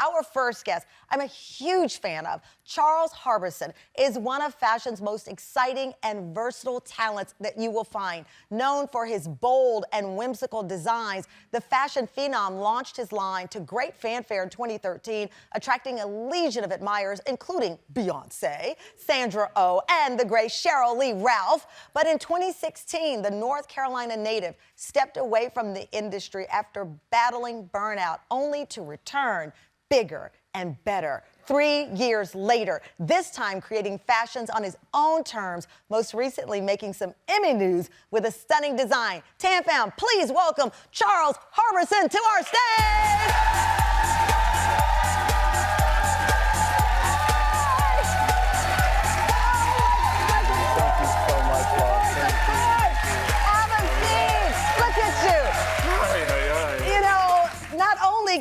Our first guest, I'm a huge fan of. Charles Harbison is one of fashion's most exciting and versatile talents that you will find. Known for his bold and whimsical designs, the fashion phenom launched his line to great fanfare in 2013, attracting a legion of admirers, including Beyonce, Sandra Oh, and the great Cheryl Lee Ralph. But in 2016, the North Carolina native stepped away from the industry after battling burnout, only to return bigger and better 3 years later, this time creating fashions on his own terms, most recently making some Emmy news with a stunning design. Tam Fam, please welcome Charles Harbison to our stage!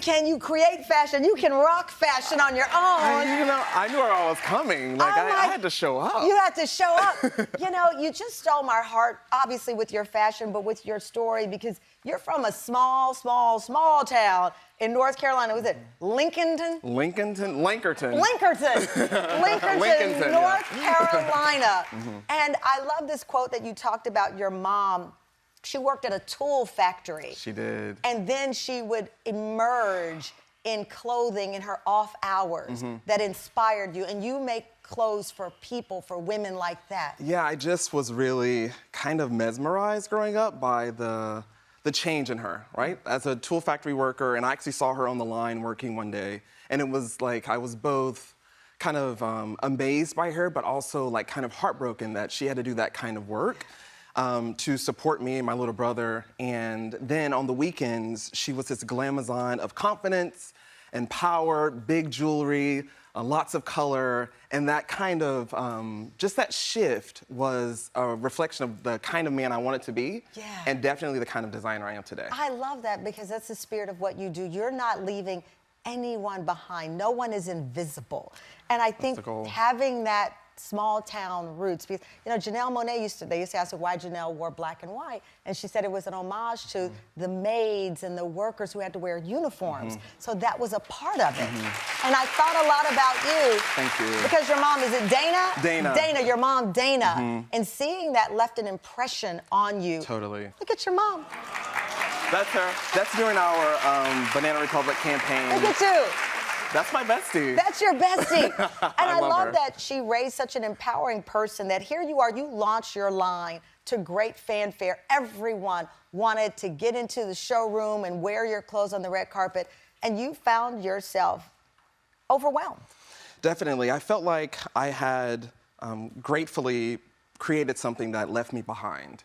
Can you create fashion? You can rock fashion on your own. I knew I was coming. I had to show up. You had to show up. You just stole my heart, obviously, with your fashion, but with your story, because you're from a small town in North Carolina. Was it Lincolnton? Linkerton, North Carolina. And I love this quote that you talked about your mom. She worked at a tool factory. She did. And then she would emerge in clothing in her off hours that inspired you. And you make clothes for people, for women like that. Yeah, I just was really kind of mesmerized growing up by the change in her, right? As a tool factory worker, and I actually saw her on the line working one day. And it was like, I was both kind of amazed by her, but also like kind of heartbroken that she had to do that kind of work. To support me and my little brother. And then on the weekends, she was this glamazon of confidence and power, big jewelry, lots of color. And that kind of, just that shift was a reflection of the kind of man I wanted to be. Yeah. And definitely the kind of designer I am today. I love that, because that's the spirit of what you do. You're not leaving anyone behind. No one is invisible. And I think having that small town roots, because Janelle Monáe they used to ask her why Janelle wore black and white, and she said it was an homage to the maids and the workers who had to wear uniforms. So that was a part of it. And I thought a lot about you. Thank you. Because your mom, is it Dana? Dana. Dana, your mom, Dana. And seeing that left an impression on you. Totally. Look at your mom. That's her. That's during our Banana Republic campaign. Look at you. That's my bestie. That's your bestie. And I love her. that she raised such an empowering person that here you are, you launched your line to great fanfare. Everyone wanted to get into the showroom and wear your clothes on the red carpet, and you found yourself overwhelmed. Definitely. I felt like I had gratefully created something that left me behind.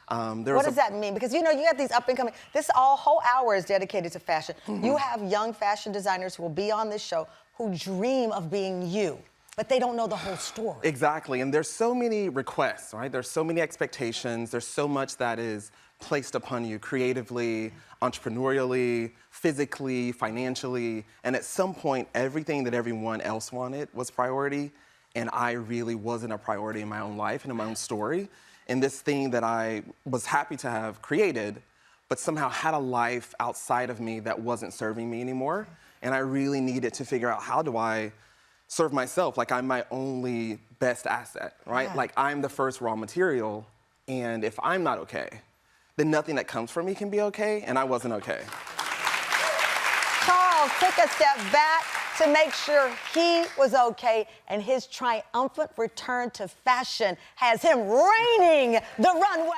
What does that mean? Because you have these up and coming, this whole hour is dedicated to fashion. You have young fashion designers who will be on this show who dream of being you, but they don't know the whole story. Exactly, and there's so many requests, right? There's so many expectations, there's so much that is placed upon you creatively, entrepreneurially, physically, financially, and at some point, everything that everyone else wanted was priority, and I really wasn't a priority in my own life and in my own story. And this thing that I was happy to have created, but somehow had a life outside of me that wasn't serving me anymore. And I really needed to figure out, how do I serve myself? Like, I'm my only best asset, right? Yeah. Like, I'm the first raw material, and if I'm not okay, then nothing that comes from me can be okay, and I wasn't okay. Charles took a step back to make sure he was okay, and his triumphant return to fashion has him reigning the runway.